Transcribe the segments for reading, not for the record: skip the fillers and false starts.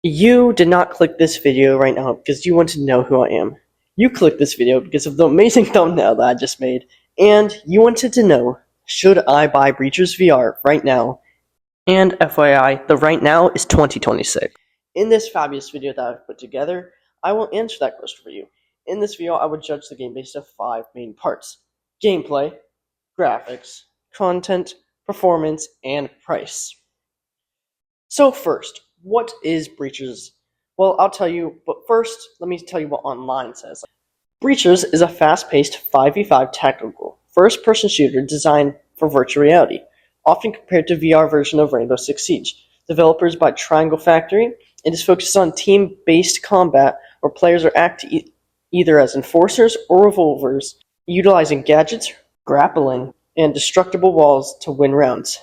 You did not click this video right now because you want to know who I am. You clicked this video because of the amazing thumbnail that I just made, and you wanted to know, should I buy Bleachers VR right now? And FYI, the right now is 2026. In this fabulous video that I've put together, I will answer that question for you. In this video, I would judge the game based on 5 main parts: gameplay, graphics, content, performance, and price. So first, what is Bleachers? Well, I'll tell you, but first, let me tell you what online says. Bleachers is a fast-paced 5v5 tactical, first-person shooter designed for virtual reality, often compared to VR version of Rainbow Six Siege. Developers by Triangle Factory, it is focused on team-based combat where players are acting either as enforcers or revolvers, utilizing gadgets, grappling, and destructible walls to win rounds.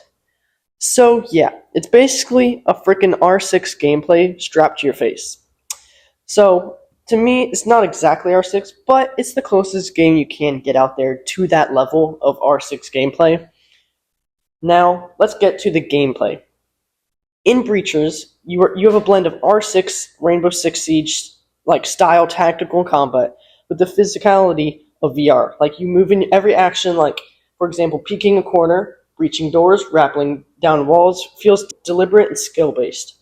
So yeah, it's basically a freaking R6 gameplay strapped to your face. So to me, it's not exactly R6, but it's the closest game you can get out there to that level of R6 gameplay. Now, let's get to the gameplay. In Bleachers, you have a blend of R6, Rainbow Six Siege like style tactical combat with the physicality of VR. Like you move in every action, like for example, peeking a corner, breaching doors, rappelling down walls, feels deliberate and skill-based.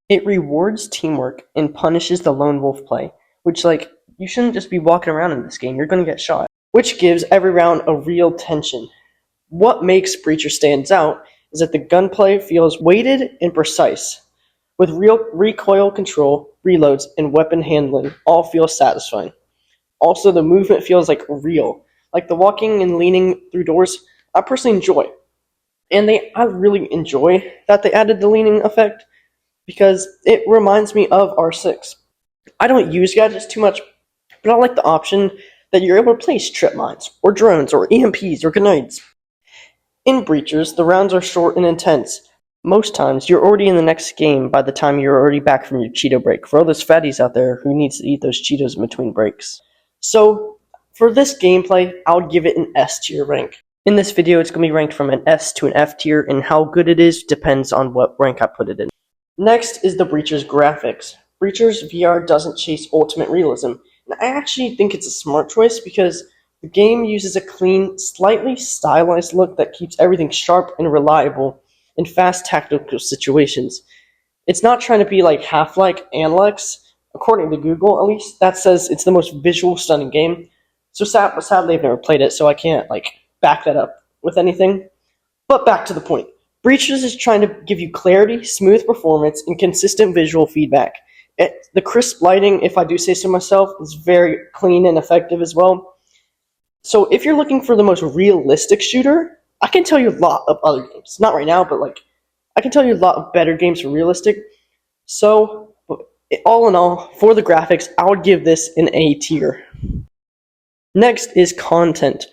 It rewards teamwork and punishes the lone wolf play, which, like, you shouldn't just be walking around in this game, you're gonna get shot. Which gives every round a real tension. What makes Breacher stands out is that the gunplay feels weighted and precise, with real recoil control, reloads, and weapon handling all feel satisfying. Also, the movement feels like real, like the walking and leaning through doors. I personally enjoy. And I really enjoy that they added the leaning effect because it reminds me of R6. I don't use gadgets too much, but I like the option that you're able to place trip mines, or drones, or EMPs, or grenades. In Bleachers, the rounds are short and intense. Most times, you're already in the next game by the time you're already back from your Cheeto break, for all those fatties out there who needs to eat those Cheetos in between breaks. So, for this gameplay, I would give it an S tier rank. In this video, it's going to be ranked from an S to an F tier, and how good it is depends on what rank I put it in. Next is the Bleachers graphics. Bleachers VR doesn't chase ultimate realism, and I actually think it's a smart choice because the game uses a clean, slightly stylized look that keeps everything sharp and reliable in fast tactical situations. It's not trying to be like Half-Life Alyx, according to Google at least. That says it's the most visual stunning game. So sadly I've never played it, so I can't back that up with anything. But back to the point. Bleachers is trying to give you clarity, smooth performance, and consistent visual feedback. The crisp lighting, if I do say so myself, is very clean and effective as well. So if you're looking for the most realistic shooter, I can tell you a lot of other games. Not right now, but I can tell you a lot of better games for realistic. So all in all, for the graphics, I would give this an A tier. Next is content.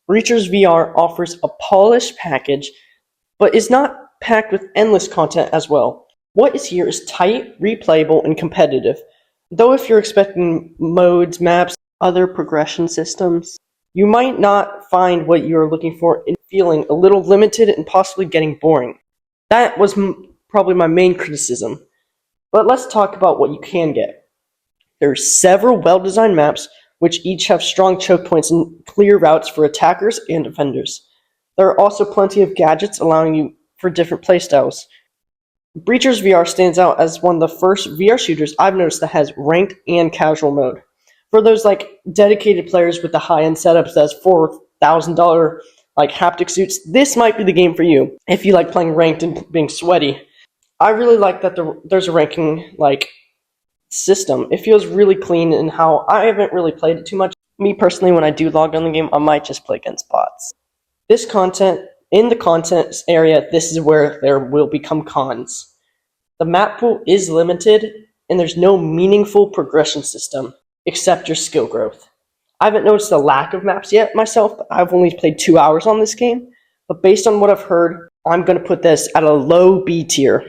Bleachers VR offers a polished package, but is not packed with endless content as well. What is here is tight, replayable, and competitive. Though if you're expecting modes, maps, other progression systems, you might not find what you're looking for and feeling a little limited and possibly getting boring. That was probably my main criticism. But let's talk about what you can get. There are several well-designed maps which each have strong choke points and clear routes for attackers and defenders. There are also plenty of gadgets allowing you for different playstyles. Bleachers VR stands out as one of the first VR shooters I've noticed that has ranked and casual mode. For those dedicated players with the high-end setups that's $4,000 haptic suits, this might be the game for you if you like playing ranked and being sweaty. I really like that there's a ranking system. It feels really clean, and how I haven't really played it too much. Me personally, when I do log on the game, I might just play against bots. In the content area, this is where there will become cons. The map pool is limited, and there's no meaningful progression system except your skill growth. I haven't noticed a lack of maps yet myself. I've only played 2 hours on this game, but based on what I've heard, I'm going to put this at a low B tier.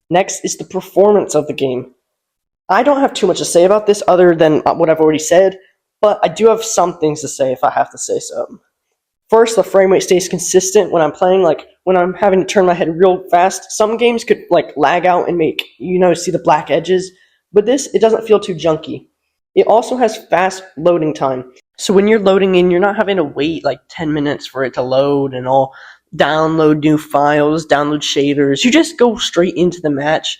Next is the performance of the game. I don't have too much to say about this other than what I've already said, but I do have some things to say if I have to say so. First, the frame rate stays consistent when I'm playing, like when I'm having to turn my head real fast. Some games could like lag out and make, see the black edges, but it doesn't feel too junky. It also has fast loading time. So when you're loading in, you're not having to wait like 10 minutes for it to load and all download new files, download shaders. You just go straight into the match.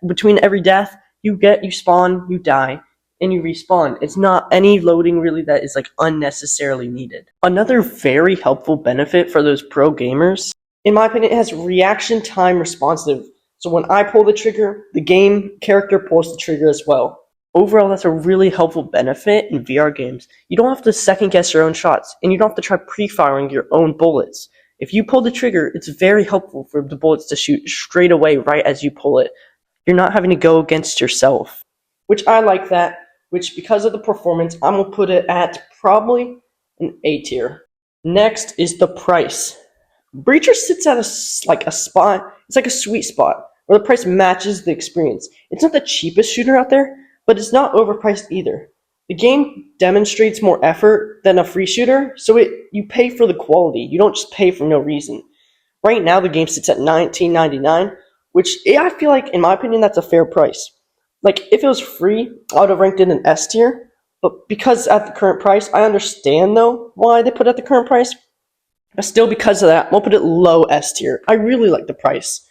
Between every death, you spawn, you die, and you respawn. It's not any loading really that is like unnecessarily needed. Another very helpful benefit for those pro gamers, in my opinion, it has reaction time responsive. So when I pull the trigger, the game character pulls the trigger as well. Overall, that's a really helpful benefit in VR games. You don't have to second guess your own shots, and you don't have to try pre-firing your own bullets. If you pull the trigger, it's very helpful for the bullets to shoot straight away right as you pull it. You're not having to go against yourself, which I like that, which because of the performance, I'm going to put it at probably an A tier. Next is the price. Bleachers sits at a spot, it's like a sweet spot, where the price matches the experience. It's not the cheapest shooter out there, but it's not overpriced either. The game demonstrates more effort than a free shooter, so you pay for the quality. You don't just pay for no reason. Right now, the game sits at $19.99, which I feel like, in my opinion, that's a fair price. Like, if it was free, I would have ranked it in S tier, but because at the current price, I understand, though, why they put it at the current price. But still, because of that, we'll put it low S tier. I really like the price.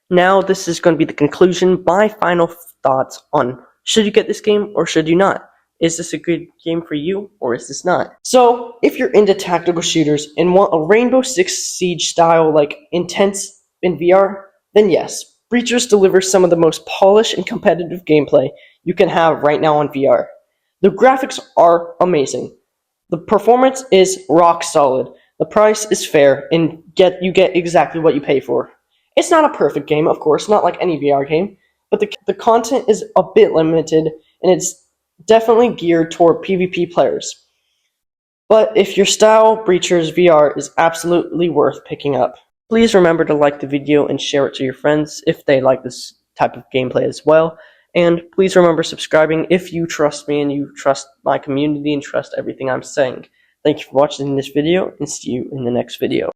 Now, this is going to be the conclusion. My final thoughts on should you get this game or should you not? Is this a good game for you or is this not? So, if you're into tactical shooters and want a Rainbow Six Siege style, like intense in VR, then yes, Bleachers delivers some of the most polished and competitive gameplay you can have right now on VR. The graphics are amazing. The performance is rock solid. The price is fair and you get exactly what you pay for. It's not a perfect game, of course, not like any VR game, but the content is a bit limited and it's definitely geared toward PvP players. But if your style, Bleachers VR is absolutely worth picking up. Please remember to like the video and share it to your friends if they like this type of gameplay as well. And please remember subscribing if you trust me and you trust my community and trust everything I'm saying. Thank you for watching this video and see you in the next video.